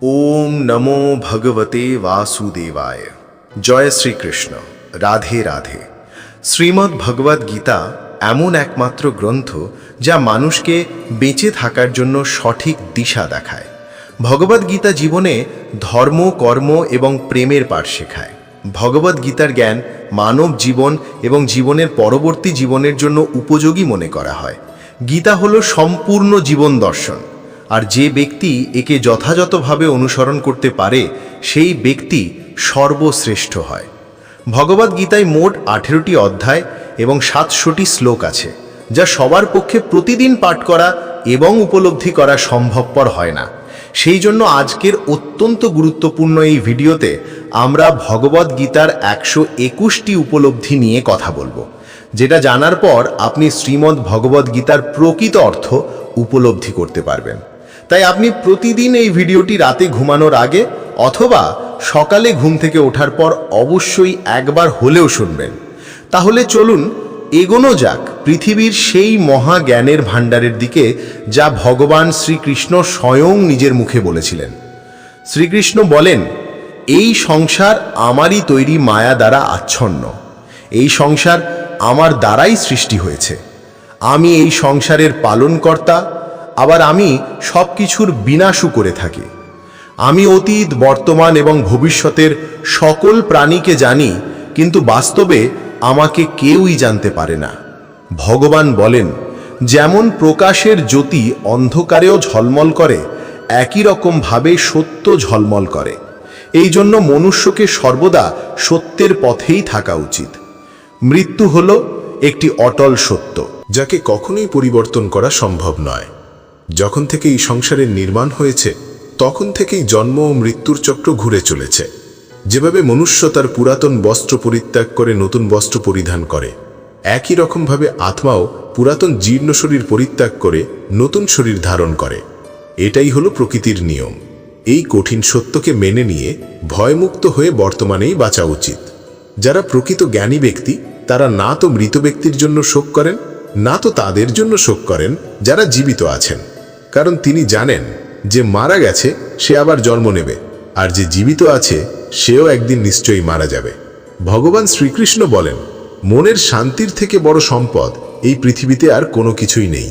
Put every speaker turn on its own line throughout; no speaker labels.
ओम नमो भगवते वासुदेवाय। জয় শ্রীকৃষ্ণ। রাধে রাধে। শ্রীমদ্ ভগবদ গীতা এমন একমাত্র গ্রন্থ যা মানুষকে বেঁচে থাকার জন্য সঠিক দিশা দেখায়। ভগবদ গীতা জীবনে ধর্ম, কর্ম এবং প্রেমের পাঠ শেখায়। ভগবদ গীতার জ্ঞান মানব জীবন এবং জীবনের পরবর্তী জীবনের জন্য উপযোগী মনে করা হয়। গীতা হলো সম্পূর্ণ জীবন দর্শন, আর যে ব্যক্তি একে যথাযথভাবে অনুসরণ করতে পারে সেই ব্যক্তি সর্বশ্রেষ্ঠ হয়। ভগবদ গীতায় মোট 18টি অধ্যায় এবং 700টি শ্লোক আছে, যা সবার পক্ষে প্রতিদিন পাঠ করা এবং উপলব্ধি করা সম্ভবপর হয় না। সেই জন্য আজকের অত্যন্ত গুরুত্বপূর্ণ এই ভিডিওতে আমরা ভগবদ গীতার 121টি উপলব্ধি নিয়ে কথা বলবো, যেটা জানার পর আপনি শ্রীমদ্ ভগবদ গীতার প্রকৃত অর্থ উপলব্ধি করতে পারবেন। তাই আপনি প্রতিদিন এই ভিডিওটি রাতে ঘুমানোর আগে অথবা সকালে ঘুম থেকে ওঠার পর অবশ্যই একবার হলেও শুনবেন। তাহলে চলুন এগোনো যাক পৃথিবীর সেই মহা জ্ঞানের ভাণ্ডারের দিকে, যা ভগবান শ্রীকৃষ্ণ স্বয়ং নিজের মুখে বলেছিলেন। শ্রীকৃষ্ণ বলেন, এই সংসার আমারই তৈরি মায়া দ্বারা আচ্ছন্ন। এই সংসার আমার দ্বারাই সৃষ্টি হয়েছে। আমি এই সংসারের পালনকর্তা, আবার আমি সব কিছুর বিনাশও করে থাকি। আমি অতীত, বর্তমান এবং ভবিষ্যতের সকল প্রাণীকে জানি, কিন্তু বাস্তবে আমাকে কেউই জানতে পারে না। ভগবান বলেন, যেমন প্রকাশের জ্যোতি অন্ধকারেও ঝলমল করে, একই রকমভাবে সত্য ঝলমল করে। এই জন্য মনুষ্যকে সর্বদা সত্যের পথেই থাকা উচিত। মৃত্যু হল একটি অটল সত্য,
যাকে কখনোই পরিবর্তন করা সম্ভব নয়। যখন থেকে এই সংসারের নির্মাণ হয়েছে তখন থেকেই জন্ম ও মৃত্যুর চক্র ঘুরে চলেছে। যেভাবে মনুষ্য তার পুরাতন বস্ত্র পরিত্যাগ করে নতুন বস্ত্র পরিধান করে, একই রকমভাবে আত্মাও পুরাতন জীর্ণ শরীর পরিত্যাগ করে নতুন শরীর ধারণ করে। এটাই হলো প্রকৃতির নিয়ম। এই কঠিন সত্যকে মেনে নিয়ে ভয়মুক্ত হয়ে বর্তমানেই বাঁচা উচিত। যারা প্রকৃত জ্ঞানী ব্যক্তি, তারা না তো মৃত ব্যক্তির জন্য শোক করেন, না তো তাদের জন্য শোক করেন যারা জীবিত আছেন। কারণ তিনি জানেন যে মারা গেছে সে আবার জন্ম নেবে, আর যে জীবিত আছে সেও একদিন নিশ্চয়ই মারা যাবে। ভগবান শ্রীকৃষ্ণ বলেন, মনের শান্তির থেকে বড় সম্পদ এই পৃথিবীতে আর কোনো কিছুই নেই।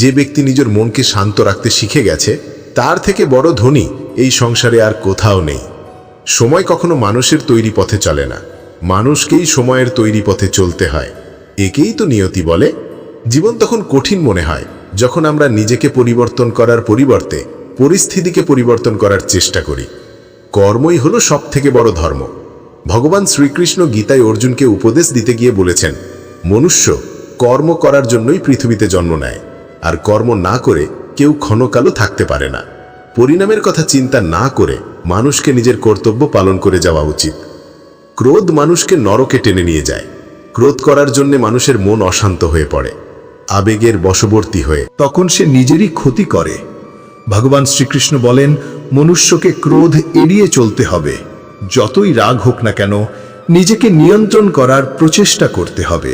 যে ব্যক্তি নিজের মনকে শান্ত রাখতে শিখে গেছে, তার থেকে বড় ধনী এই সংসারে আর কোথাও নেই। সময় কখনো মানুষের তৈরি পথে চলে না, মানুষকেই সময়ের তৈরি পথে চলতে হয়। একেই তো নিয়তি বলে। জীবন তখন কঠিন মনে হয় যখন আমরা নিজেকে পরিবর্তন করার পরিবর্তে পরিস্থিতিকে পরিবর্তন করার চেষ্টা করি। কর্মই হলো সবথেকে বড় ধর্ম। ভগবান শ্রীকৃষ্ণ গীতায় অর্জুনকে উপদেশ দিতে গিয়ে বলেছেন, মনুষ্য কর্ম করার জন্যই পৃথিবীতে জন্ম নেয়, আর কর্ম না করে কেউ ক্ষণকালও থাকতে পারে না। পরিণামের কথা চিন্তা না করে মানুষকে নিজের কর্তব্য পালন করে যাওয়া উচিত। ক্রোধ মানুষকে নরকে টেনে নিয়ে যায়। ক্রোধ করার জন্য মানুষের মন অশান্ত হয়ে পড়ে, আবেগের বশবর্তী হয়ে
তখন সে নিজেরই ক্ষতি করে। ভগবান শ্রীকৃষ্ণ বলেন, মনুষ্যকে ক্রোধ এড়িয়ে চলতে হবে। যতই রাগ হোক না কেন, নিজেকে নিয়ন্ত্রণ করার প্রচেষ্টা করতে হবে।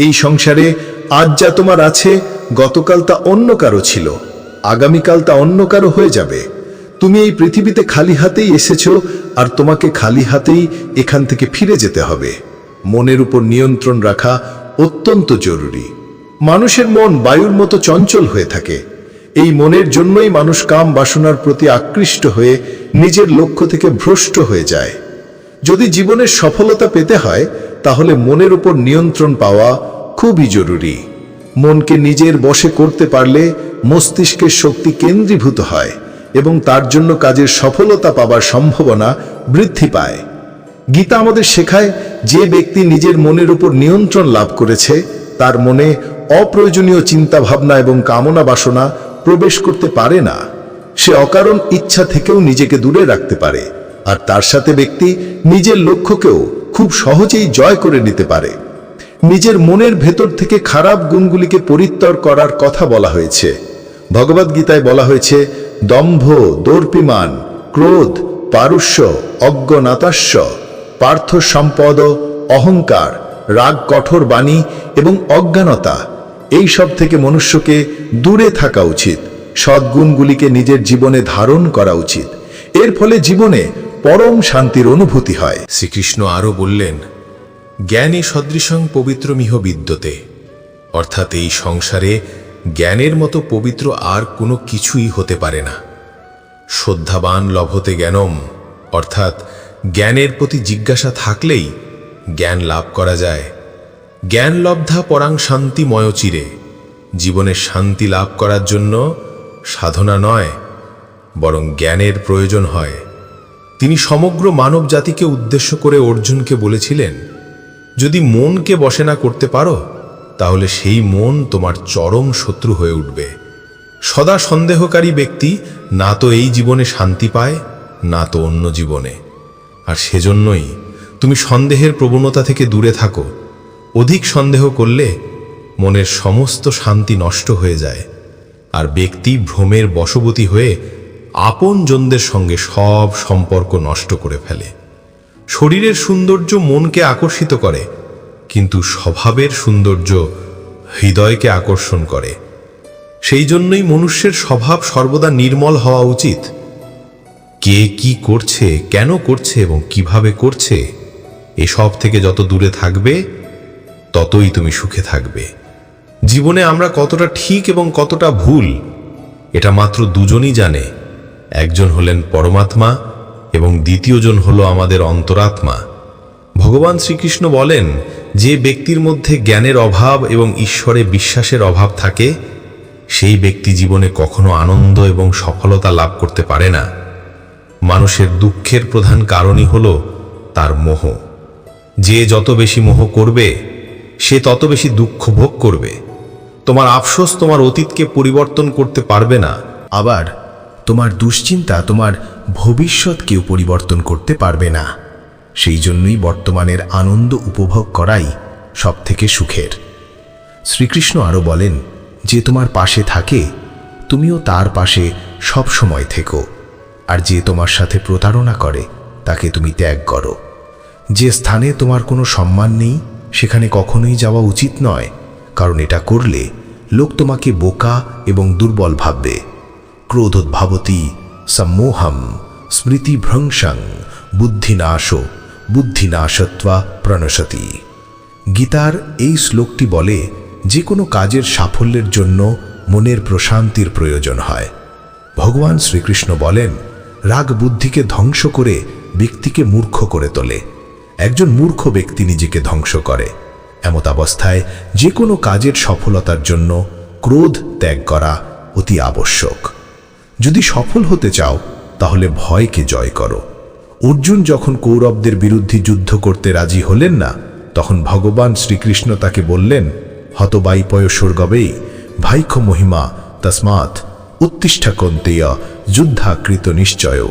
এই সংসারে আজ যা তোমার আছে, গতকাল তা অন্য কারো ছিল, আগামীকাল তা অন্য কারো হয়ে যাবে। তুমি এই পৃথিবীতে খালি হাতেই এসেছো, আর তোমাকে খালি হাতেই এখান থেকে ফিরে যেতে হবে। মনের উপর নিয়ন্ত্রণ রাখা অত্যন্ত জরুরি। মানুষের মন বায়ুর মতো চঞ্চল হয়ে থাকে। এই মনের জন্যই মানুষ কাম বাসনার প্রতি আকৃষ্ট হয়ে নিজের লক্ষ্য থেকে ভ্রষ্ট হয়ে যায়। যদি জীবনের সফলতা পেতে হয়, তাহলে মনের উপর নিয়ন্ত্রণ পাওয়া খুবই জরুরি। মনকে নিজের বশে করতে পারলে মস্তিষ্কের শক্তি কেন্দ্রীভূত হয় এবং তার জন্য কাজের সফলতা পাবার সম্ভাবনা বৃদ্ধি পায়। গীতা আমাদের শেখায়, যে ব্যক্তি নিজের মনের উপর নিয়ন্ত্রণ লাভ করেছে, তার মনে অপ্রয়োজনীয় চিন্তা ভাবনা এবং কামনা বাসনা প্রবেশ করতে পারে না। সে অকারণ ইচ্ছা থেকেও নিজেকে দূরে রাখতে পারে, আর তার সাথে ব্যক্তি নিজের লক্ষ্যকেও খুব সহজেই জয় করে নিতে পারে। নিজের মনের ভেতর থেকে খারাপ গুণগুলিকে পরিত্যাগ করার কথা বলা হয়েছে। ভগবদ গীতায় বলা হয়েছে, দম্ভ, দর্পিমান, ক্রোধ, পারুষ্য, অজ্ঞনাতাস্য, পার্থ সম্পদ, অহংকার, রাগ, কঠোর বাণী এবং অজ্ঞানতা, এই সব থেকে মনুষ্যকে দূরে থাকা উচিত। সদ্গুণগুলিকে নিজের জীবনে ধারণ করা উচিত। এর ফলে জীবনে পরম শান্তির অনুভূতি হয়।
শ্রীকৃষ্ণ আরও বললেন, জ্ঞানে সদৃশং পবিত্রমিহ বিদ্যতে, অর্থাৎ এই সংসারে জ্ঞানের মতো পবিত্র আর কোনো কিছুই হতে পারে না। শ্রদ্ধাবান লভতে জ্ঞানম, অর্থাৎ জ্ঞানের প্রতি জিজ্ঞাসা থাকলেই জ্ঞান লাভ করা যায়। জ্ঞান লব্ধা পরাং শান্তি ময়চিরে, জীবনে শান্তি লাভ করার জন্য সাধনা নয়, বরং জ্ঞানের প্রয়োজন হয়। তিনি সমগ্র মানব জাতিকে উদ্দেশ্য করে অর্জুনকে বলেছিলেন, যদি মনকে বশে না করতে পারো তাহলে সেই মন তোমার চরম শত্রু হয়ে উঠবে। সদা সন্দেহকারী ব্যক্তি না তো এই জীবনে শান্তি পায়, না তো অন্য জীবনে। আর সেজন্যই তুমি সন্দেহের প্রবণতা থেকে দূরে থাকো। অধিক সন্দেহ করলে মনের সমস্ত শান্তি নষ্ট হয়ে যায়, আর ব্যক্তি ভ্রমের বশবর্তী হয়ে আপনজনদের সঙ্গে সব সম্পর্ক নষ্ট করে ফেলে। শরীরের সৌন্দর্য মনকে আকর্ষিত করে, কিন্তু স্বভাবের সৌন্দর্য হৃদয়কে আকর্ষণ করে। সেই জন্যই মনুষ্যের স্বভাব সর্বদা নির্মল হওয়া উচিত। কে কি করছে, কেন করছে এবং কিভাবে করছে, এসব থেকে যত দূরে থাকবে ততই তুমি সুখে থাকবে। জীবনে আমরা কতটা ঠিক এবং কতটা ভুল এটা মাত্র দুজনই জানে। একজন হলেন পরমাত্মা এবং দ্বিতীয়জন হলো আমাদের অন্তরাত্মা। ভগবান শ্রীকৃষ্ণ বলেন, যে ব্যক্তির মধ্যে জ্ঞানের অভাব এবং ঈশ্বরে বিশ্বাসের অভাব থাকে, সেই ব্যক্তি জীবনে কখনো আনন্দ এবং সফলতা লাভ করতে পারে না। মানুষের দুঃখের প্রধান কারণই হলো তার মোহ। যে যত বেশি মোহ করবে সে তত বেশি দুঃখ ভোগ করবে। তোমার আফসোস তোমার অতীতকে পরিবর্তন করতে পারবে না,
আবার তোমার দুশ্চিন্তা তোমার ভবিষ্যৎকেও পরিবর্তন করতে পারবে না। সেই জন্যই বর্তমানের আনন্দ উপভোগ করাই সবথেকে সুখের। শ্রীকৃষ্ণ আরও বলেন, যে তোমার পাশে থাকে তুমিও তার পাশে সব সময় থেকো, আর যে তোমার সাথে প্রতারণা করে তাকে তুমি ত্যাগ করো। যে স্থানে তোমার কোনো সম্মান নেই সেখানে কখনোই যাওয়া উচিত নয়, কারণ এটা করলে লোক তোমাকে বোকা এবং দুর্বল ভাববে। ক্রোধোদ্ভাবতী সম্মোহম স্মৃতিভ্রংশং বুদ্ধিনাশো বুদ্ধিনাশত্বা প্রণশতি। গীতার এই শ্লোকটি বলে, যে কোনো কাজের সাফল্যের জন্য মনের প্রশান্তির প্রয়োজন হয়। ভগবান শ্রীকৃষ্ণ বলেন, রাগ বুদ্ধিকে ধ্বংস করে ব্যক্তিকে মূর্খ করে তোলে। একজন মূর্খ ব্যক্তি নিজেকে ধ্বংস করে। এমত অবস্থায় যে কোনো কাজের সফলতার জন্য ক্রোধ ত্যাগ করা অতি আবশ্যক। যদি সফল হতে চাও তাহলে ভয়কে জয় করো। অর্জুন যখন কৌরবদের বিরুদ্ধে যুদ্ধ করতে রাজি হলেন না, তখন ভগবান শ্রীকৃষ্ণ তাকে বললেন, হতবাইপয় স্বর্গবেই ভাইক্ষ মহিমা তস্মাৎ উত্তিষ্ঠ কন্তেয় যুদ্ধাকৃত নিশ্চয়।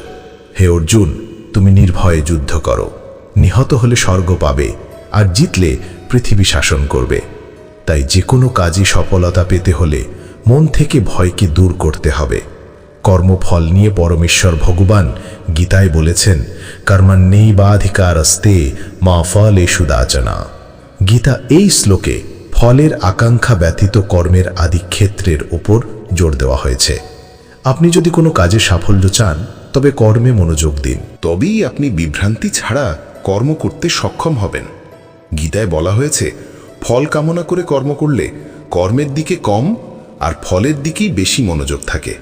হে অর্জুন, তুমি নির্ভয়ে যুদ্ধ করো। নিহত হলে স্বর্গ পাবে, আর জিতলে পৃথিবী শাসন করবে। তাই যে কোনো কাজে সফলতা পেতে হলে মন থেকে ভয়কে দূর করতে হবে। কর্মফল নিয়ে পরমেশ্বর ভগবান গীতায় বলেছেন, কর্মণ্যেবাধিকারস্তে মা ফলেষু দাচনা। গীতা এই শ্লোকে ফলের আকাঙ্ক্ষা ব্যতীত কর্মের আদি ক্ষেত্রের ওপর জোর দেওয়া হয়েছে। আপনি যদি কোনো কাজে সাফল্য চান তবে কর্মে মনোযোগ দিন,
তবেই আপনি বিভ্রান্তি ছাড়া কর্ম করতে সক্ষম হবেন। গীতায় বলা হয়েছে, ফল কামনা করে কর্ম করলে কর্মের দিকে কম আর ফলের দিকেই বেশি মনোযোগ থাকে।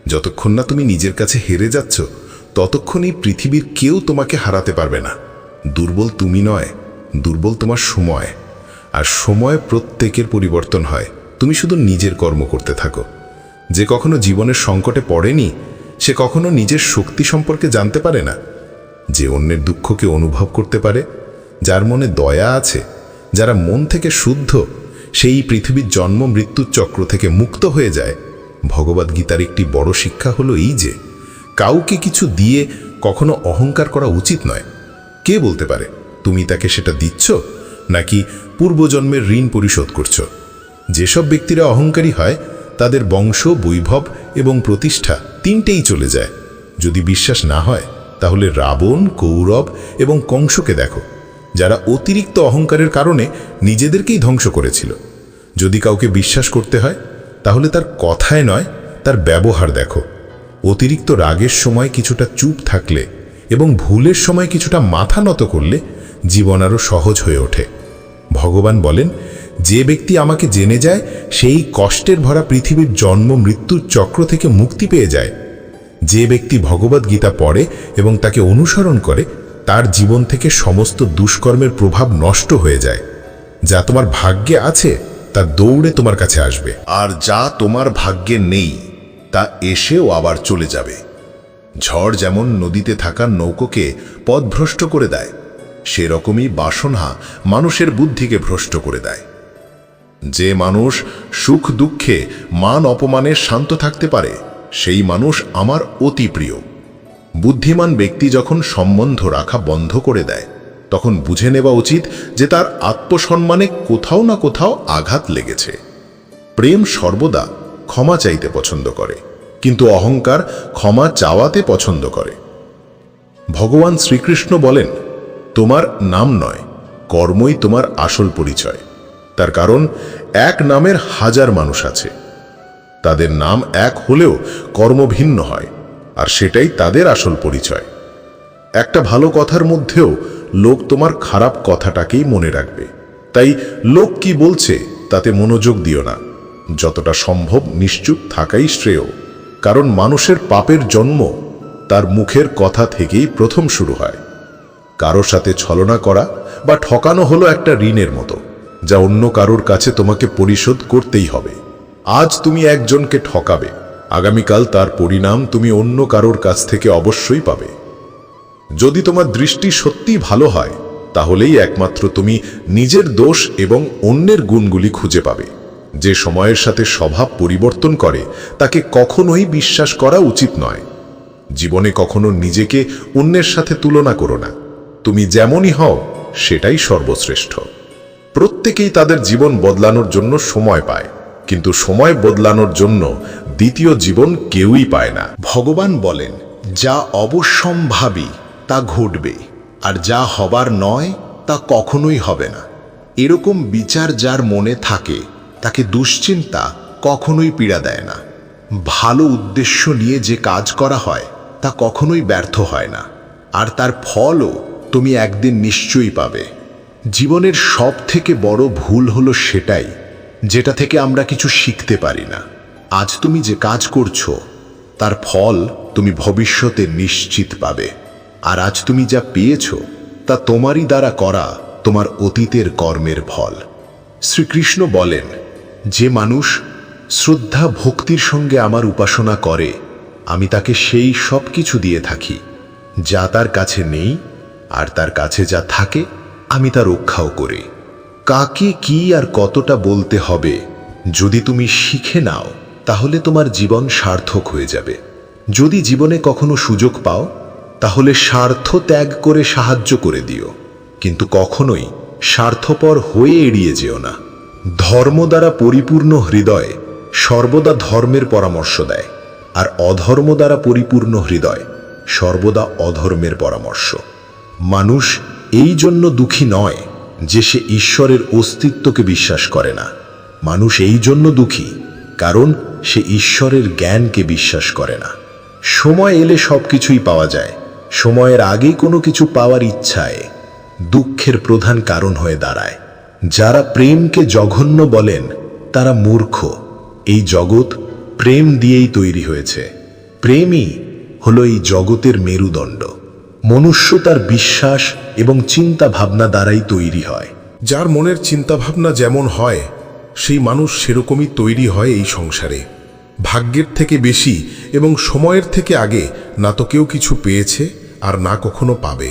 যতক্ষণ না তুমি নিজের কাছে হেরে যাচ্ছ, ততক্ষণই পৃথিবীর কেউ তোমাকে হারাতে পারবে না। দুর্বল তুমি নয়, দুর্বল তোমার সময়। আর সময় প্রত্যেকের পরিবর্তন হয়। তুমি শুধু নিজের কর্ম করতে থাকো। যে কখনো জীবনের সংকটে পড়েনি সে কখনো নিজের শক্তি সম্পর্কে জানতে পারে না। যে অন্যের দুঃখকে অনুভব করতে পারে, যার মনে দয়া আছে, যারা মন থেকে শুদ্ধ, সেই পৃথিবীর জন্ম মৃত্যুর চক্র থেকে মুক্ত হয়ে যায়। ভগবদ্গীতার একটি বড় শিক্ষা হলো এই যে, কাউকে কিছু দিয়ে কখনো অহংকার করা উচিত নয়। কে বলতে পারে তুমি তাকে সেটা দিচ্ছ নাকি পূর্বজন্মের ঋণ পরিশোধ করছ? যেসব ব্যক্তিরা অহংকারী হয় তাদের বংশ, বৈভব এবং প্রতিষ্ঠা তিনটেই চলে যায়। যদি বিশ্বাস না হয় তাহলে রাবণ, কৌরব এবং কংসকে দেখো, যারা অতিরিক্ত অহংকারের কারণে নিজেদেরকেই ধ্বংস করেছিল। যদি কাউকে বিশ্বাস করতে হয় তাহলে তার কথায় নয়, তার ব্যবহার দেখো। অতিরিক্ত রাগের সময় কিছুটা চুপ থাকলে এবং ভুলের সময় কিছুটা মাথা নত করলে জীবন আরও সহজ হয়ে ওঠে। ভগবান বলেন, যে ব্যক্তি আমাকে জেনে যায় সেই কষ্টের ভরা পৃথিবীর জন্ম মৃত্যুর চক্র থেকে মুক্তি পেয়ে যায়। যে ব্যক্তি ভগবদ্গীতা পড়ে এবং তাকে অনুসরণ করে তার জীবন থেকে সমস্ত দুষ্কর্মের প্রভাব নষ্ট হয়ে যায়। যা তোমার ভাগ্যে আছে তা দৌড়ে তোমার কাছে আসবে,
আর যা তোমার ভাগ্যে নেই তা এসেও আবার চলে যাবে। ঝড় যেমন নদীতে থাকা নৌকোকে পথভ্রষ্ট করে দেয়, সেরকমই বাসনা মানুষের বুদ্ধিকে ভ্রষ্ট করে দেয়। যে মানুষ সুখ দুঃখে মান অপমানে শান্ত থাকতে পারে সেই মানুষ আমার অতি প্রিয়। বুদ্ধিমান ব্যক্তি যখন সম্বন্ধ রাখা বন্ধ করে দেয় তখন বুঝে নেওয়া উচিত যে তার আত্মসম্মানে কোথাও না কোথাও আঘাত লেগেছে। প্রেম সর্বদা ক্ষমা চাইতে পছন্দ করে, কিন্তু অহংকার ক্ষমা চাওয়াতে পছন্দ করে। ভগবান শ্রীকৃষ্ণ বলেন, তোমার নাম নয়, কর্মই তোমার আসল পরিচয়। তার কারণ এক নামের হাজার মানুষ আছে, তাদের নাম এক হলেও কর্ম ভিন্ন হয়, আর সেটাই তাদের আসল পরিচয়। একটা ভালো কথার মধ্যেও লোক তোমার খারাপ কথাটাকেই মনে রাখবে, তাই লোক কি বলছে তাতে মনোযোগ দিও না। যতটা সম্ভব নিশ্চুপ থাকাই শ্রেয়, কারণ মানুষের পাপের জন্ম তার মুখের কথা থেকেই প্রথম শুরু হয়। কারো সাথে ছলনা করা বা ঠকানো হলো একটা ঋণের মতো, যা অন্য কারোর কাছে তোমাকে পরিশোধ করতেই হবে। আজ তুমি একজনকে ঠকাবে, আগামীকাল তার পরিণাম তুমি অন্য কারোর কাছ থেকে অবশ্যই পাবে। যদি তোমার দৃষ্টি সত্যিই ভালো হয় তাহলেই একমাত্র তুমি নিজের দোষ এবং অন্যের গুণগুলি খুঁজে পাবে। যে সময়ের সাথে স্বভাব পরিবর্তন করে তাকে কখনোই বিশ্বাস করা উচিত নয়। জীবনে কখনো নিজেকে অন্যের সাথে তুলনা করো না। তুমি যেমনই হও সেটাই সর্বশ্রেষ্ঠ। প্রত্যেকেই তাদের জীবন বদলানোর জন্য সময় পায়, কিন্তু সময় বদলানোর জন্য দ্বিতীয় জীবন কেউই পায় না।
ভগবান বলেন, যা অবশ্যম্ভাবী তা ঘটবে, আর যা হবার নয় তা কখনোই হবে না। এরকম বিচার যার মনে থাকে তাকে দুশ্চিন্তা কখনোই পীড়া দেয় না। ভালো উদ্দেশ্য নিয়ে যে কাজ করা হয় তা কখনোই ব্যর্থ হয় না, আর তার ফলও তুমি একদিন নিশ্চয়ই পাবে। জীবনের সব থেকে বড় ভুল হলো সেটাই যেটা থেকে আমরা কিছু শিখতে পারি না। আজ তুমি যে কাজ করছো তার ফল তুমি ভবিষ্যতে নিশ্চিত পাবে, আর আজ তুমি যা পেয়েছো তা তোমারই দ্বারা করা তোমার অতীতের কর্মের ফল। শ্রীকৃষ্ণ বলেন, যে মানুষ শ্রদ্ধা ভক্তির সঙ্গে আমার উপাসনা করে আমি তাকে সেই সব কিছু দিয়ে থাকি যা তার কাছে নেই, আর তার কাছে যা থাকে আমি তা রক্ষাও করি। কাকে কি আর কতটা বলতে হবে যদি তুমি শিখে নাও তাহলে তোমার জীবন সার্থক হয়ে যাবে। যদি জীবনে কখনো সুযোগ পাও তাহলে স্বার্থ ত্যাগ করে সাহায্য করে দিও, কিন্তু কখনোই স্বার্থপর হয়ে এড়িয়ে যেও না। ধর্ম দ্বারা পরিপূর্ণ হৃদয় সর্বদা ধর্মের পরামর্শ দেয়, আর অধর্ম দ্বারা পরিপূর্ণ হৃদয় সর্বদা অধর্মের পরামর্শ। মানুষ এই জন্য দুঃখী নয় যে সে ঈশ্বরের অস্তিত্বকে বিশ্বাস করে না। মানুষ এই জন্য দুঃখী কারণ সে ঈশ্বরের জ্ঞানকে বিশ্বাস করে না। সময় এলে সব কিছুই পাওয়া যায়, সময়ের আগেই কোনো কিছু পাওয়ার ইচ্ছায় দুঃখের প্রধান কারণ হয়ে দাঁড়ায়। যারা প্রেমকে জঘন্য বলেন তারা মূর্খ। এই জগৎ প্রেম দিয়েই তৈরি হয়েছে। প্রেমই হলো এই জগতের মেরুদণ্ড। মনুষ্য তার বিশ্বাস এবং চিন্তা ভাবনা দ্বারাই তৈরি হয়।
যার মনের চিন্তাভাবনা যেমন হয় সেই মানুষ সেরকমই তৈরি হয় এই সংসারে। ভাগ্যের থেকে বেশি এবং সময়ের থেকে আগে না তো কেউ কিছু পেয়েছে আর না কখনো পাবে।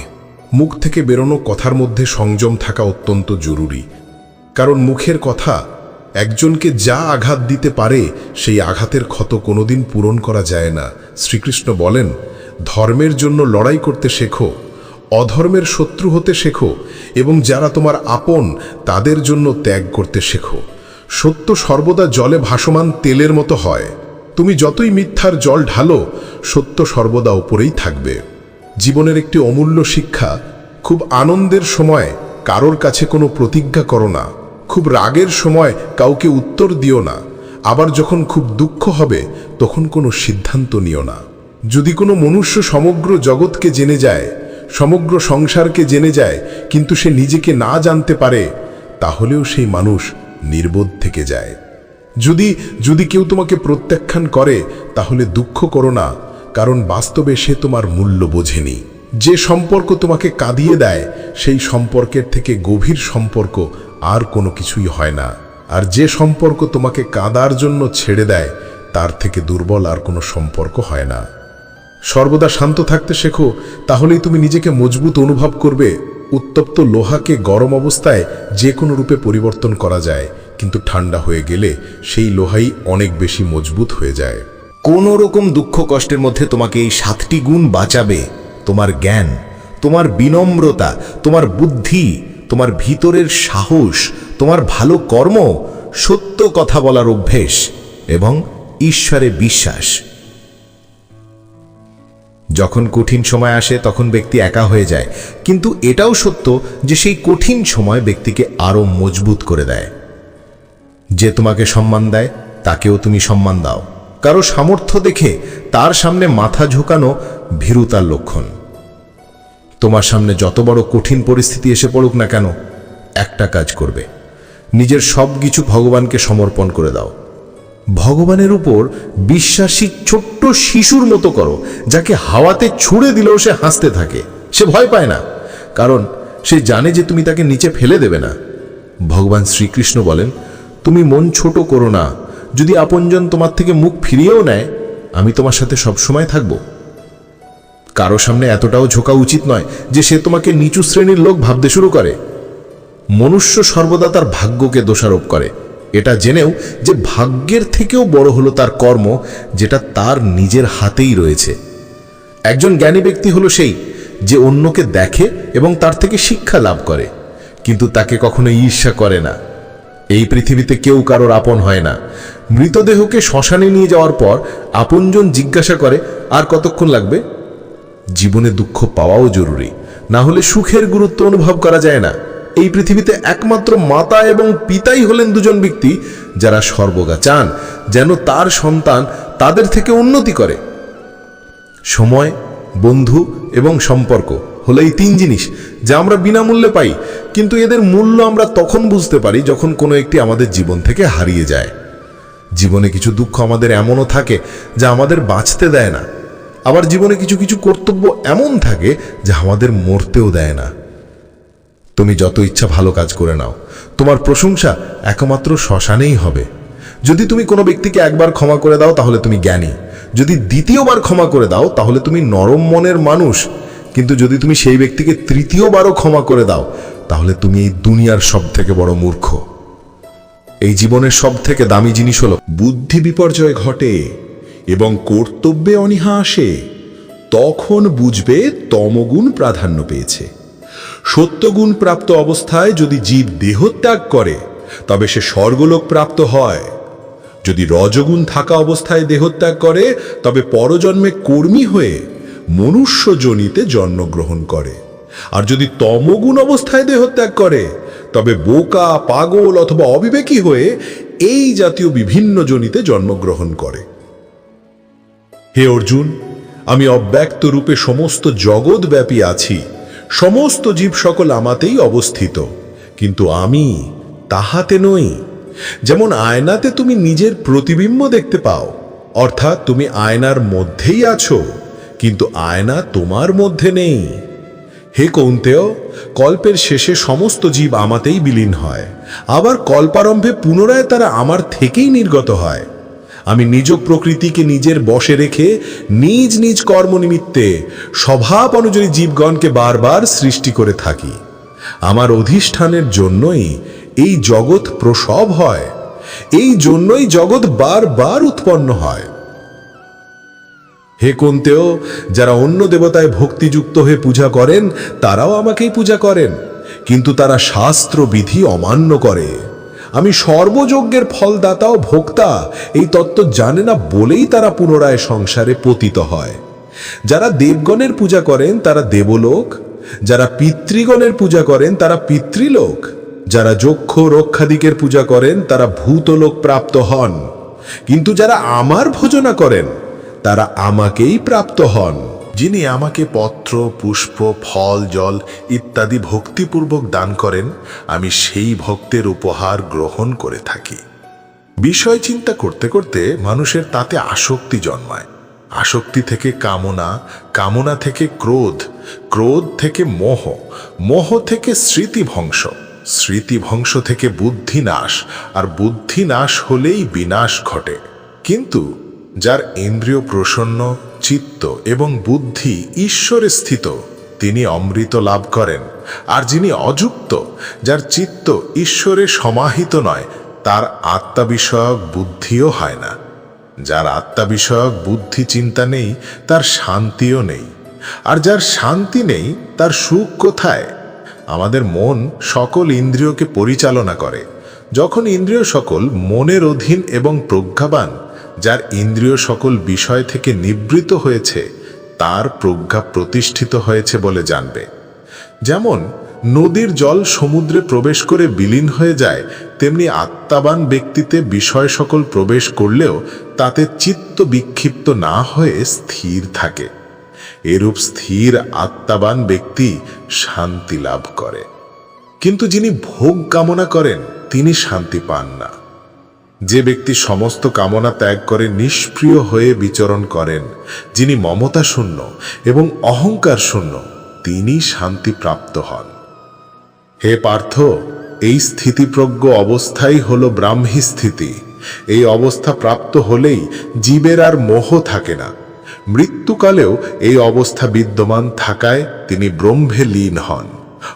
মুখ থেকে বেরোনো কথার মধ্যে সংযম থাকা অত্যন্ত জরুরি, কারণ মুখের কথা একজনকে যা আঘাত দিতে পারে সেই আঘাতের ক্ষত কোনোদিন পূরণ করা যায় না। শ্রীকৃষ্ণ বলেন, ধর্মের জন্য লড়াই করতে শেখো, অধর্মের শত্রু হতে শেখো, এবং যারা তোমার আপন তাদের জন্য ত্যাগ করতে শেখো। সত্য সর্বদা জলে ভাসমান তেলের মতো হয়। তুমি যতই মিথ্যার জল ঢালো সত্য সর্বদা উপরেই থাকবে। জীবনের একটি অমূল্য শিক্ষা, খুব আনন্দের সময় কারোর কাছে কোনো প্রতিজ্ঞা করো না, খুব রাগের সময় কাউকে উত্তর দিও না, আবার যখন খুব দুঃখ হবে তখন কোনো সিদ্ধান্ত নিও না। যদি কোনো মনুষ্য সমগ্র জগৎকে জেনে যায়, সমগ্র সংসারকে জেনে যায়, কিন্তু সে নিজেকে না জানতে পারে, তাহলেও সেই মানুষ নির্বোধ থেকে যায়। যদি কেউ তোমাকে প্রত্যাখ্যান করে, তাহলে দুঃখ করো না, কারণ বাস্তবে সে তোমার মূল্য বোঝেনি। যে সম্পর্ক তোমাকে কাঁদিয়ে দেয়, সেই সম্পর্কের থেকে গভীর সম্পর্ক আর কোনো কিছুই হয় না। আর যে সম্পর্ক তোমাকে কাঁদার জন্য ছেড়ে দেয়, তার থেকে দুর্বল আর কোনো সম্পর্ক হয় না। সর্বদা শান্ত থাকতে শেখো, তাহলেই তুমি নিজেকে মজবুত অনুভব করবে। উত্তপ্ত লোহাকে গরম অবস্থায় যে কোনো রূপে পরিবর্তন করা যায়, কিন্তু ঠান্ডা হয়ে গেলে সেই লোহাই অনেক বেশি মজবুত হয়ে যায়।
কোনো রকম দুঃখ কষ্টের মধ্যে তোমাকে এই 7টি গুণ বাঁচাবে: তোমার জ্ঞান, তোমার বিনম্রতা, তোমার বুদ্ধি, তোমার ভিতরের সাহস, তোমার ভালো কর্ম, সত্য কথা বলার অভ্যেস এবং ঈশ্বরে বিশ্বাস। যখন কঠিন সময় আসে তখন ব্যক্তি একা হয়ে যায়, কিন্তু এটাও সত্য যে সেই কঠিন সময় ব্যক্তিকে আরো মজবুত করে দেয়। যে তোমাকে সম্মান দেয় তাকেও তুমি সম্মান দাও। কারো সামর্থ্য দেখে তার সামনে মাথা ঝুঁকানো ভীরুতার লক্ষণ। তোমার সামনে যত বড় কঠিন পরিস্থিতি এসে পড়ুক না কেন, একটা কাজ করবে: নিজের সব কিছু ভগবানকে সমর্পণ করে দাও। ভগবানের উপর বিশ্বাসী ছোট্ট শিশুর মতো করো, যাকে হাওয়াতে ছুঁড়ে দিলেও সে হাসতে থাকে। সে ভয় পায় না, কারণ সে জানে যে তুমি তাকে নিচে ফেলে দেবে না। ভগবান শ্রীকৃষ্ণ বলেন, তুমি মন ছোট করো না। যদি আপনজন তোমার থেকে মুখ ফিরিয়েও নেয়, আমি তোমার সাথে সবসময় থাকব। কারো সামনে এতটাও ঝোঁকা উচিত নয় যে সে তোমাকে নিচু শ্রেণীর লোক ভাবতে শুরু করে। মনুষ্য সর্বদা তার ভাগ্যকে দোষারোপ করে, এটা জেনেও যে ভাগ্যের থেকেও বড় হলো তার কর্ম, যেটা তার নিজের হাতেই রয়েছে। একজন জ্ঞানী ব্যক্তি হলো সেই যে অন্যকে দেখে এবং তার থেকে শিক্ষা লাভ করে, কিন্তু তাকে কখনো ঈর্ষা করে না। এই পৃথিবীতে কেউ কারোর আপন হয় না। মৃতদেহকে শ্মশানে নিয়ে যাওয়ার পর আপনজন জিজ্ঞাসা করে, আর কতক্ষণ লাগবে? জীবনে দুঃখ পাওয়াও জরুরি, না হলে সুখের গুরুত্ব অনুভব করা যায় না। এই পৃথিবীতে একমাত্র মাতা এবং পিতাই হলেন দুজন ব্যক্তি যারা সর্বদা চান যেন তার সন্তান তাদের থেকে উন্নতি করে। সময়, বন্ধু এবং সম্পর্ক হলো এই 3 জিনিস যা আমরা বিনামূল্যে পাই, কিন্তু এদের মূল্য আমরা তখন বুঝতে পারি যখন কোনো একটি আমাদের জীবন থেকে হারিয়ে যায়। জীবনে কিছু দুঃখ আমাদের এমনও থাকে যা আমাদের বাঁচতে দেয় না, আবার জীবনে কিছু কিছু কর্তব্য এমন থাকে যা আমাদের মরতেও দেয় না। তুমি যত ইচ্ছা ভালো কাজ করে নাও, তোমার প্রশংসা একমাত্র শ্মশানেই হবে। যদি তুমি কোনো ব্যক্তিকে একবার ক্ষমা করে দাও তাহলে তুমি জ্ঞানী, যদি দ্বিতীয়বার ক্ষমা করে দাও তাহলে তুমি নরম মনের মানুষ, কিন্তু যদি তুমি সেই ব্যক্তিকে তৃতীয়বারও ক্ষমা করে দাও তাহলে তুমি এই দুনিয়ার সব থেকে বড় মূর্খ। এই জীবনের সব থেকে দামি জিনিস হলো
বুদ্ধি বিপর্যয় ঘটে এবং কর্তব্যে অনীহা আসে, তখন বুঝবে তমগুণ প্রাধান্য পেয়েছে। সত্যগুণ প্রাপ্ত অবস্থায় যদি জীব দেহত্যাগ করে তবে সে স্বর্গলোক প্রাপ্ত হয়। যদি রজগুণ থাকা অবস্থায় দেহত্যাগ করে তবে পরজন্মে কর্মী হয়ে মনুষ্য যোনিতে জন্মগ্রহণ করে। আর যদি তমগুণ অবস্থায় দেহত্যাগ করে তবে বোকা, পাগল অথবা অবিবেকী হয়ে এই জাতীয় বিভিন্ন যোনিতে জন্মগ্রহণ করে। হে অর্জুন, আমি অব্যক্ত রূপে সমস্ত জগৎব্যাপী আছি, সমস্ত জীব সকল আমাতেই অবস্থিত, কিন্তু আমি তাহাতে নই। যেমন আয়নাতে তুমি নিজের প্রতিবিম্ব দেখতে পাও, অর্থাৎ তুমি আয়নার মধ্যেই আছো, কিন্তু আয়না তোমার মধ্যে নেই। হে কৌন্তেয়, কল্পের শেষে সমস্ত জীব আমাতেই বিলীন হয়, আবার কল্পারম্ভে পুনরায় তারা আমার থেকেই নির্গত হয়। আমি নিজ প্রকৃতিকে নিজের বশে রেখে নিজ নিজ কর্মনিমিত্তে স্বভাব অনুযায়ী জীবগণকে বারবার সৃষ্টি করে থাকি। আমার অধিষ্ঠানের জন্যই এই জগৎ প্রসব হয়, এই জন্যই জগৎ বারবার উৎপন্ন হয়। হে কৌন্তেয়, যারা অন্য দেবতায় ভক্তিযুক্ত হয়ে পূজা করেন তারাও আমাকেই পূজা করেন, কিন্তু তারা শাস্ত্র বিধি অমান্য করে। আমি সর্বযজ্ঞের ফলদাতা ও ভোক্তা এই তত্ত্ব জানে না বলেই তারা পুনরায় সংসারে পতিত হয়। যারা দেবগণের পূজা করেন তারা দেবলোক, যারা পিতৃগণের পূজা করেন তারা পিতৃলোক, যারা যক্ষ রক্ষাদিকের পূজা করেন তারা ভূতলোক প্রাপ্ত হন, কিন্তু যারা আমার ভজনা করেন তারা আমাকেই প্রাপ্ত হন। যিনি আমাকে পত্র, পুষ্প, ফল, জল ইত্যাদি ভক্তিপূর্বক দান করেন, আমি সেই ভক্তের উপহার গ্রহণ করে থাকি। বিষয় চিন্তা করতে করতে মানুষের তাতে আসক্তি জন্মায়। আসক্তি থেকে কামনা, কামনা থেকে ক্রোধ, ক্রোধ থেকে মোহ, মোহ থেকে স্মৃতিভংশ, স্মৃতিভংশ থেকে বুদ্ধিনাশ, আর বুদ্ধিনাশ হলেই বিনাশ ঘটে। কিন্তু যার ইন্দ্রিয় প্রসন্ন, চিত্ত এবং বুদ্ধি ঈশ্বরে স্থিত, তিনি অমৃত লাভ করেন। আর যিনি অযুক্ত, যার চিত্ত ঈশ্বরে সমাহিত নয়, তার আত্মা বিষয়ক বুদ্ধিও হয় না। যার আত্মা বিষয়ক বুদ্ধি চিন্তা নেই, তার শান্তিও নেই। আর যার শান্তি নেই, তার সুখ কোথায়? আমাদের মন সকল ইন্দ্রিয়কে পরিচালনা করে। যখন ইন্দ্রিয় সকল মনের অধীন এবং প্রজ্ঞাবান, যার ইন্দ্রিয় সকল বিষয় থেকে নিবৃত হয়েছে, তার প্রজ্ঞা প্রতিষ্ঠিত হয়েছে বলে জানবে। যেমন নদীর জল সমুদ্রে প্রবেশ করে বিলীন হয়ে যায়, তেমনি আত্মাবান ব্যক্তিতে বিষয় সকল প্রবেশ করলেও তাতে চিত্ত বিক্ষিপ্ত না হয়ে স্থির থাকে। এরূপ স্থির আত্মাবান ব্যক্তি শান্তি লাভ করে। কিন্তু যিনি ভোগ কামনা করেন, তিনি শান্তি পান না। যে ব্যক্তি সমস্ত কামনা ত্যাগ করে নিষ্প্রিয় হয়ে বিচরণ করেন, যিনি মমতা শূন্য এবং অহংকার শূন্য, তিনি শান্তি প্রাপ্ত হন। হে পার্থ, এই স্থিতিপ্রজ্ঞ অবস্থাই হল ব্রাহ্মী স্থিতি। এই অবস্থা প্রাপ্ত হলেই জীবের আর মোহ থাকে না। মৃত্যুকালেও এই অবস্থা বিদ্যমান থাকায় তিনি ব্রহ্মে লীন হন,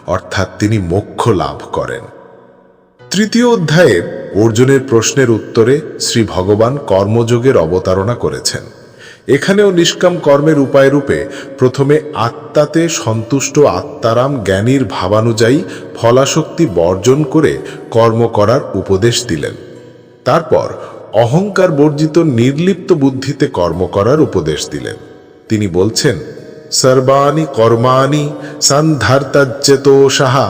অর্থাৎ তিনি মোক্ষ লাভ করেন। তৃতীয় অধ্যায়ের অর্জুনের প্রশ্নের উত্তরে শ্রী ভগবান কর্মযোগের অবতারণা করেছেন। এখানেও নিষ্কাম কর্মের উপায় রূপে প্রথমে আত্মাতে সন্তুষ্ট আত্মারাম জ্ঞানীর ভাবানুযায়ী ফলাশক্তি বর্জন করে কর্ম করার উপদেশ দিলেন। তারপর অহংকার বর্জিত নির্লিপ্ত বুদ্ধিতে কর্ম করার উপদেশ দিলেন। তিনি বলছেন, সর্বাণি কর্মাণি সন্ধার্তাজ্যতোষাহা,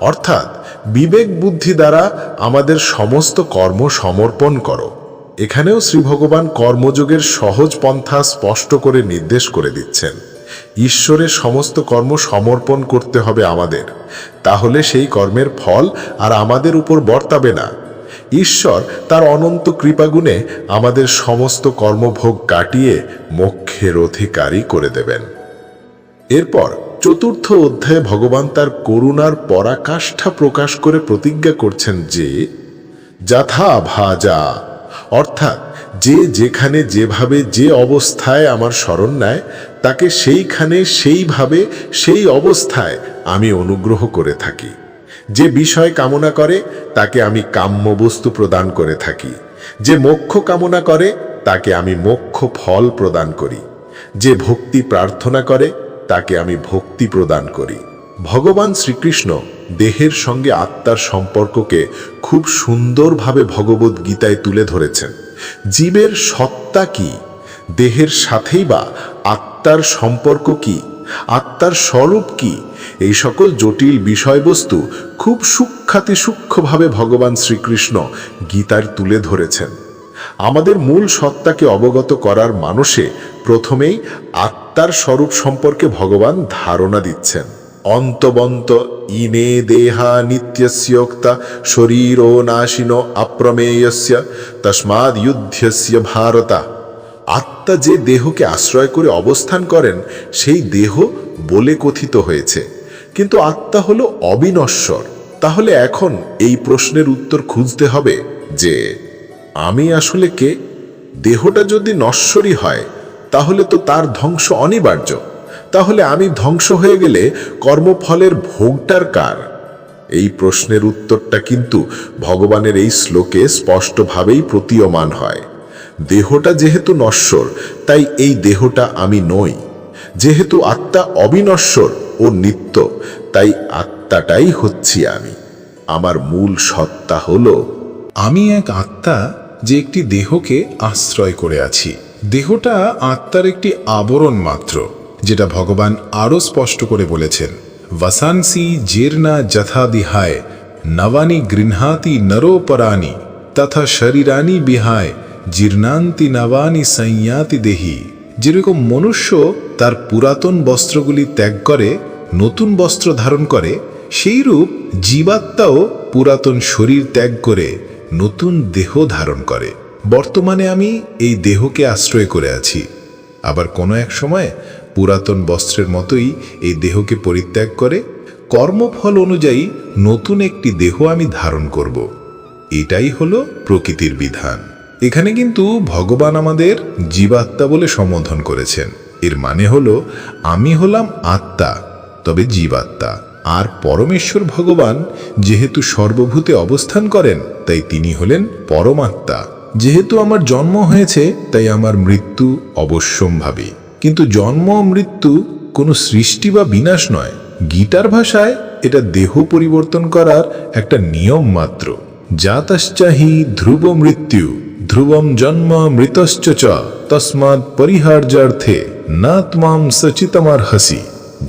অর্থাৎ বিবেক বুদ্ধি দ্বারা আমাদের সমস্ত কর্ম সমর্পণ করো। এখানেও শ্রী ভগবান কর্মযোগের সহজ পন্থা স্পষ্ট করে নির্দেশ করে দিচ্ছেন। ঈশ্বরের সমস্ত কর্ম সমর্পণ করতে হবে আমাদের, তাহলে সেই কর্মের ফল আর আমাদের উপর বর্তাবে না। ঈশ্বর তার অনন্ত কৃপাগুণে আমাদের সমস্ত কর্মভোগ কাটিয়ে মোক্ষের অধিকারী করে দেবেন। এরপর চতুর্থ অধ্যায়ে ভগবান তার করুণার পরাকাষ্ঠা প্রকাশ করে প্রতিজ্ঞা করছেন যে যথা ভাজা, অর্থাৎ যে যেখানে যেভাবে যে অবস্থায় আমার শরণ নেয়, তাকে সেইখানে সেইভাবে সেই অবস্থায় আমি অনুগ্রহ করে থাকি। যে বিষয় কামনা করে তাকে আমি কাম্য বস্তু প্রদান করে থাকি। যে মোক্ষ কামনা করে তাকে আমি মোক্ষ ফল প্রদান করি। যে ভক্তি প্রার্থনা করে তাকে আমি ভক্তি প্রদান করি। ভগবান শ্রীকৃষ্ণ দেহের সঙ্গে আত্মার সম্পর্ককে খুব সুন্দরভাবে ভগবদ্ গীতায় তুলে ধরেছেন। জীবের সত্তা কি, দেহের সাথেই বা আত্মার সম্পর্ক কি, আত্মার স্বরূপ কি, এই সকল জটিল বিষয়বস্তু খুব সূক্ষ্মভাবে ভগবান শ্রীকৃষ্ণ গীতার তুলে ধরেছেন। আমাদের মূল সত্তাকে অবগত করার মানসে প্রথমেই আত্মার স্বরূপ সম্পর্কে ভগবান ধারণা দিচ্ছেন। অন্তবন্ত ইনে দেহা নিত্যস্যোক্তা শরীরো নাশিনো অপ্রমেয়স্য তস্মাদ যুদ্ধস্য ভারতা। আত্মা যে দেহকে আশ্রয় করে অবস্থান করেন সেই দেহ বলে কথিত হয়েছে, কিন্তু আত্মা হলো অবিনশ্বর। তাহলে এখন এই প্রশ্নের উত্তর খুঁজতে হবে যে আমি আসলে কে? দেহটা যদি নশ্বরই হয় তাহলে তো তার ধ্বংস অনিবার্য। তাহলে আমি ধ্বংস হয়ে গেলে কর্মফলের ভোগটার কার? এই প্রশ্নের উত্তরটা কিন্তু ভগবানের এই শ্লোকে স্পষ্টভাবেই প্রতীয়মান হয়। দেহটা যেহেতু নশ্বর, তাই এই দেহটা আমি নই। যেহেতু আত্মা অবিনশ্বর ও নিত্য, তাই আত্মাটাই হচ্ছি আমি। আমার মূল সত্তা হলো
আমি এক আত্মা যে একটি দেহকে আশ্রয় করে আছি। দেহটা আত্মার একটি আবরণ মাত্র, যেটা ভগবান আরও স্পষ্ট করে বলেছেন, वसांसि जीर्णा जथा दिहाय नवानि गृह्णाति नरोपराणि तथा शरीरानि विहाय जीर्णान्ति नवानि संयाति देहि। যেরকম মনুষ্য তার পুরাতন বস্ত্রগুলি ত্যাগ করে নতুন বস্ত্র ধারণ করে, সেইরূপ জীবাত্মাও পুরাতন শরীর ত্যাগ করে নতুন দেহ ধারণ করে। বর্তমানে আমি এই দেহকে আশ্রয় করে আছি, আবার কোনো এক সময় পুরাতন বস্ত্রের মতোই এই দেহকে পরিত্যাগ করে কর্মফল অনুযায়ী নতুন একটি দেহ আমি ধারণ করব। এটাই হলো প্রকৃতির বিধান। এখানে কিন্তু ভগবান আমাদের জীবাত্মা বলে সম্বোধন করেছেন। এর মানে হলো আমি হলাম আত্মা, তবে জীবাত্মা। আর পরমেশ্বর ভগবান যেহেতু সর্বভূতে অবস্থান করেন, তাই তিনি হলেন পরমাত্মা। যেহেতু আমার জন্ম হয়েছে, তাই আমার মৃত্যু অবশ্যম্ভাবী। কিন্তু জন্ম ও মৃত্যু কোনো সৃষ্টি বা বিনাশ নয়। গীতার ভাষায় এটা দেহ পরিবর্তন করার একটা নিয়ম মাত্র। জাতশ্চাহি ধ্রুব মৃত্যু ধ্রুবম জন্ম মৃতশ্চ চ তস্মাৎ পরিহার্যার্থে না ত্মাম সচিতমার্হসি।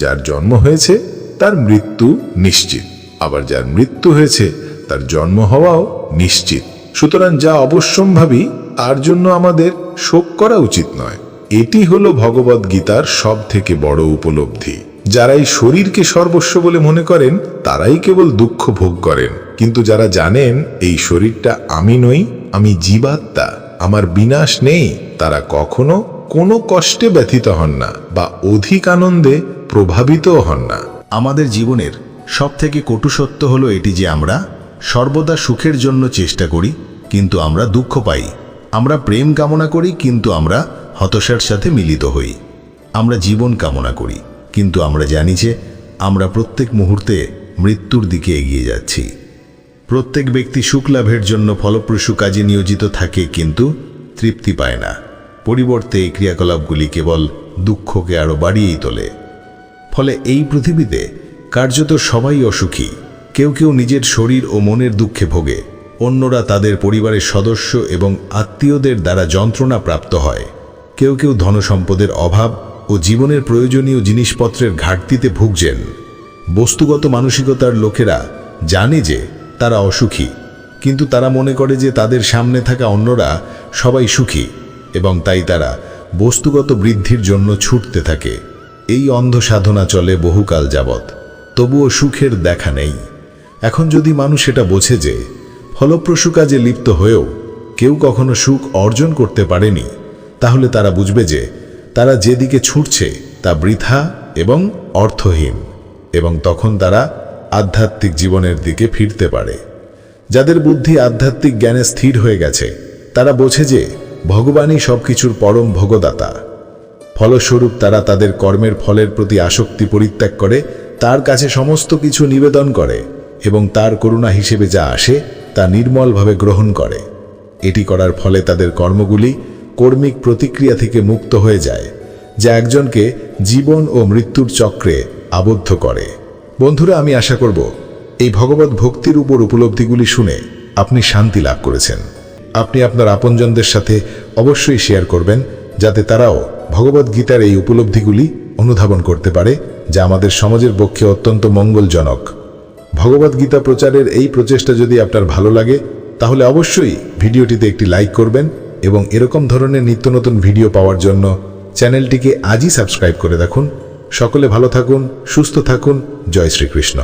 যার জন্ম হয়েছে তার মৃত্যু নিশ্চিত, আবার যার মৃত্যু হয়েছে তার জন্ম হওয়াও নিশ্চিত। সুতরাং যা অবশ্যম্ভাবী তার জন্য আমাদের শোক করা উচিত নয়। এটি হলো ভগবদ গীতার সব থেকে বড় উপলব্ধি। যারা এই শরীরকে সর্বস্ব বলে মনে করেন তারাই কেবল দুঃখ ভোগ করেন, কিন্তু যারা জানেন এই শরীরটা আমি নই, আমি জীবাত্মা, আমার বিনাশ নেই, তারা কখনো কোনো কষ্টে ব্যথিত হন না বা অধিক আনন্দে প্রভাবিতও হন না।
আমাদের জীবনের সবথেকে কটু সত্য হলো এটি যে আমরা সর্বদা সুখের জন্য চেষ্টা করি, কিন্তু আমরা দুঃখ পাই। আমরা প্রেম কামনা করি, কিন্তু আমরা হতাশার সাথে মিলিত হই। আমরা জীবন কামনা করি, কিন্তু আমরা জানি যে আমরা প্রত্যেক মুহূর্তে মৃত্যুর দিকে এগিয়ে যাচ্ছি। প্রত্যেক ব্যক্তি সুখ লাভের জন্য ফলপ্রসূ কাজে নিয়োজিত থাকে, কিন্তু তৃপ্তি পায় না। পরিবর্তে এই ক্রিয়াকলাপগুলি কেবল দুঃখকে আরও বাড়িয়েই তোলে। ফলে এই পৃথিবীতে কার্যত সবাই অসুখী। কেউ কেউ নিজের শরীর ও মনের দুঃখে ভোগে, অন্যরা তাদের পরিবারের সদস্য এবং আত্মীয়দের দ্বারা যন্ত্রণা প্রাপ্ত হয়। কেউ কেউ ধনসম্পদের অভাব ও জীবনের প্রয়োজনীয় জিনিসপত্রের ঘাটতিতে ভুগছেন। বস্তুগত মানসিকতার লোকেরা জানে যে তারা অসুখী, কিন্তু তারা মনে করে যে তাদের সামনে থাকা অন্যরা সবাই সুখী, এবং তাই তারা বস্তুগত বৃদ্ধির জন্য ছুটতে থাকে। এই অন্ধ সাধনা চলে বহুকাল যাবৎ, তবুও সুখের দেখা নেই। এখন যদি মানুষ এটা বোঝে যে ফলপ্রসূ কাজে লিপ্ত হয়েও কেউ কখনো সুখ অর্জন করতে পারেনি, তাহলে তারা বুঝবে যে তারা যেদিকে ছুটছে তা বৃথা এবং অর্থহীন, এবং তখন তারা আধ্যাত্মিক জীবনের দিকে ফিরতে পারে। যাদের বুদ্ধি আধ্যাত্মিক জ্ঞানে স্থির হয়ে গেছে, তারা বোঝে যে ভগবানই সবকিছুর পরম ভোগদাতা। ফলস্বরূপ তারা তাদের কর্মের ফলের প্রতি আসক্তি পরিত্যাগ করে তার কাছে সমস্ত কিছু নিবেদন করে, এবং তার করুণা হিসেবে যা আসে তা নির্মলভাবে গ্রহণ করে। এটি করার ফলে তাদের কর্মগুলি কর্মিক প্রতিক্রিয়া থেকে মুক্ত হয়ে যায়, যা একজনকে জীবন ও মৃত্যুর চক্রে আবদ্ধ করে। বন্ধুরা, আমি আশা করব এই ভগবত ভক্তির উপর উপলব্ধিগুলি শুনে আপনি শান্তি লাভ করেছেন। আপনি আপনার আপনজনদের সাথে অবশ্যই শেয়ার করবেন, যাতে তারাও ভগবত গীতার এই উপলব্ধিগুলি অনুধাবন করতে পারে, যা আমাদের সমাজের পক্ষে অত্যন্ত মঙ্গলজনক। ভগবত গীতা প্রচারের এই প্রচেষ্টা যদি আপনার ভালো লাগে, তাহলে অবশ্যই ভিডিওটিতে একটি লাইক করবেন, এবং এরকম ধরনের নিত্য নতুন ভিডিও পাওয়ার জন্য চ্যানেলটিকে আজই সাবস্ক্রাইব করে রাখুন। সকলে ভালো থাকুন, সুস্থ থাকুন। জয় শ্রীকৃষ্ণ।